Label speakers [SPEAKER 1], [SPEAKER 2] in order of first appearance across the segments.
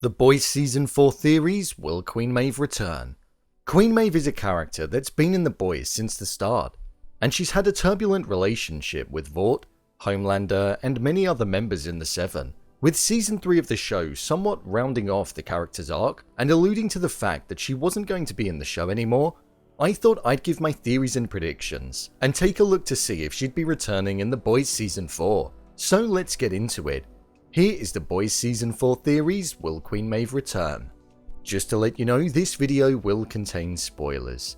[SPEAKER 1] The Boys Season 4 theories, will Queen Maeve return? Queen Maeve is a character that's been in The Boys since the start, and she's had a turbulent relationship with Vought, Homelander, and many other members in the Seven, with Season 3 of the show somewhat rounding off the character's arc and alluding to the fact that she wasn't going to be in the show anymore. I thought I'd give my theories and predictions, and take a look to see if she'd be returning in The Boys Season 4, so let's get into it. Here is The Boys Season 4 theories, will Queen Maeve return? Just to let you know, this video will contain spoilers.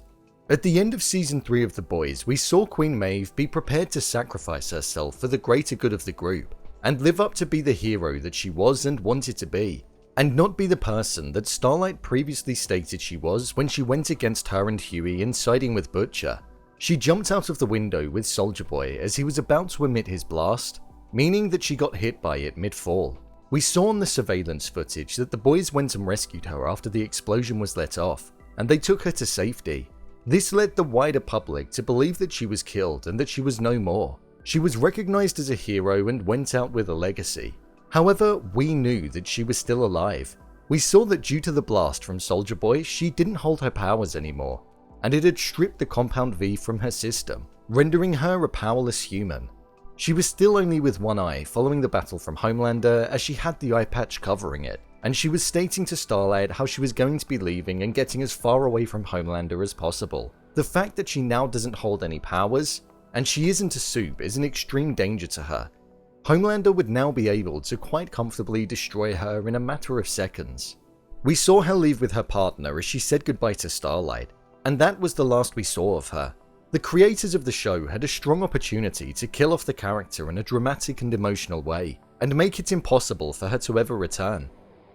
[SPEAKER 1] At the end of Season 3 of The Boys, we saw Queen Maeve be prepared to sacrifice herself for the greater good of the group, and live up to be the hero that she was and wanted to be, and not be the person that Starlight previously stated she was when she went against her and Huey in siding with Butcher. She jumped out of the window with Soldier Boy as he was about to emit his blast, meaning that she got hit by it mid-fall. We saw on the surveillance footage that the boys went and rescued her after the explosion was let off, and they took her to safety. This led the wider public to believe that she was killed and that she was no more. She was recognized as a hero and went out with a legacy. However, we knew that she was still alive. We saw that due to the blast from Soldier Boy, she didn't hold her powers anymore, and it had stripped the Compound V from her system, rendering her a powerless human. She was still only with one eye following the battle from Homelander, as she had the eye patch covering it, and she was stating to Starlight how she was going to be leaving and getting as far away from Homelander as possible. The fact that she now doesn't hold any powers, and she isn't a soup, is an extreme danger to her. Homelander would now be able to quite comfortably destroy her in a matter of seconds. We saw her leave with her partner as she said goodbye to Starlight, and that was the last we saw of her. The creators of the show had a strong opportunity to kill off the character in a dramatic and emotional way, and make it impossible for her to ever return.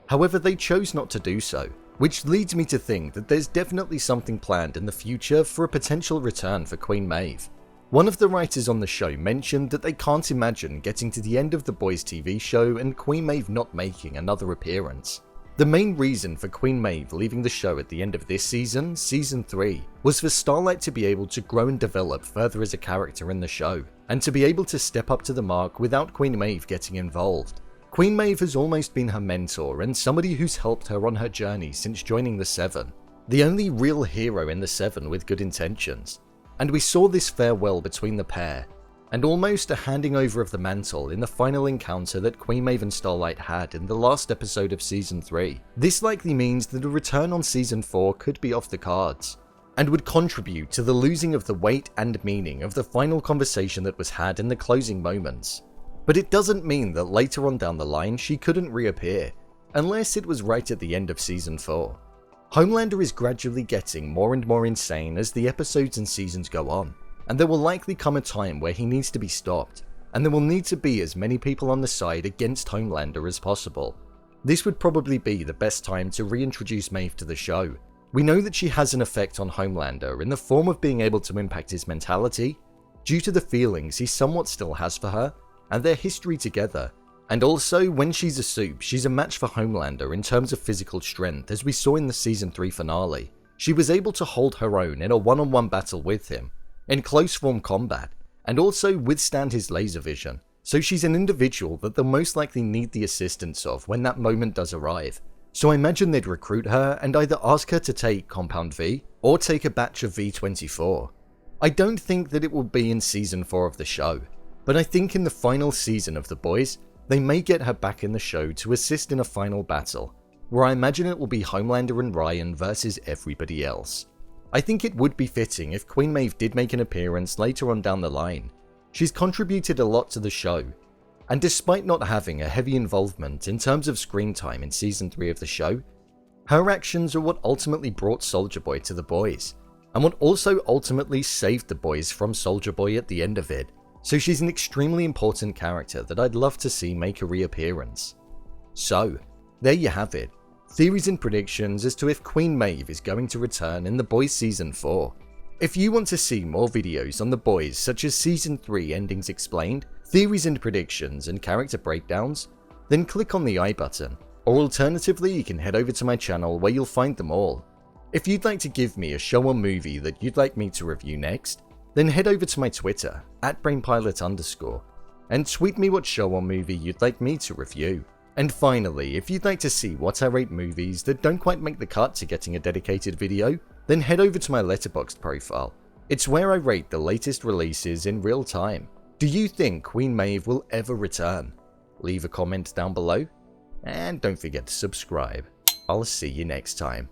[SPEAKER 1] However, they chose not to do so, which leads me to think that there's definitely something planned in the future for a potential return for Queen Maeve. One of the writers on the show mentioned that they can't imagine getting to the end of the Boys TV show and Queen Maeve not making another appearance. The main reason for Queen Maeve leaving the show at the end of this season, Season 3, was for Starlight to be able to grow and develop further as a character in the show, and to be able to step up to the mark without Queen Maeve getting involved. Queen Maeve has almost been her mentor and somebody who's helped her on her journey since joining the Seven, the only real hero in the Seven with good intentions. And we saw this farewell between the pair, and almost a handing over of the mantle in the final encounter that Queen Maeve and Starlight had in the last episode of Season 3. This likely means that a return on Season 4 could be off the cards, and would contribute to the losing of the weight and meaning of the final conversation that was had in the closing moments. But it doesn't mean that later on down the line she couldn't reappear, unless it was right at the end of Season 4. Homelander is gradually getting more and more insane as the episodes and seasons go on, and there will likely come a time where he needs to be stopped, and there will need to be as many people on the side against Homelander as possible. This would probably be the best time to reintroduce Maeve to the show. We know that she has an effect on Homelander in the form of being able to impact his mentality, due to the feelings he somewhat still has for her, and their history together. And also, when she's a soup, she's a match for Homelander in terms of physical strength, as we saw in the Season 3 finale. She was able to hold her own in a one-on-one battle with him, in close form combat, and also withstand his laser vision, so she's an individual that they'll most likely need the assistance of when that moment does arrive. So I imagine they'd recruit her and either ask her to take Compound V, or take a batch of V24. I don't think that it will be in Season 4 of the show, but I think in the final season of The Boys, they may get her back in the show to assist in a final battle, where I imagine it will be Homelander and Ryan versus everybody else. I think it would be fitting if Queen Maeve did make an appearance later on down the line. She's contributed a lot to the show, and despite not having a heavy involvement in terms of screen time in Season 3 of the show, her actions are what ultimately brought Soldier Boy to the boys, and what also ultimately saved the boys from Soldier Boy at the end of it. So she's an extremely important character that I'd love to see make a reappearance. So, there you have it. Theories and predictions as to if Queen Maeve is going to return in The Boys Season 4. If you want to see more videos on The Boys such as Season 3 endings explained, theories and predictions, and character breakdowns, then click on the I button, or alternatively you can head over to my channel where you'll find them all. If you'd like to give me a show or movie that you'd like me to review next, then head over to my Twitter, @brainpilot_, and tweet me what show or movie you'd like me to review. And finally, if you'd like to see what I rate movies that don't quite make the cut to getting a dedicated video, then head over to my Letterboxd profile. It's where I rate the latest releases in real time. Do you think Queen Maeve will ever return? Leave a comment down below, and don't forget to subscribe. I'll see you next time.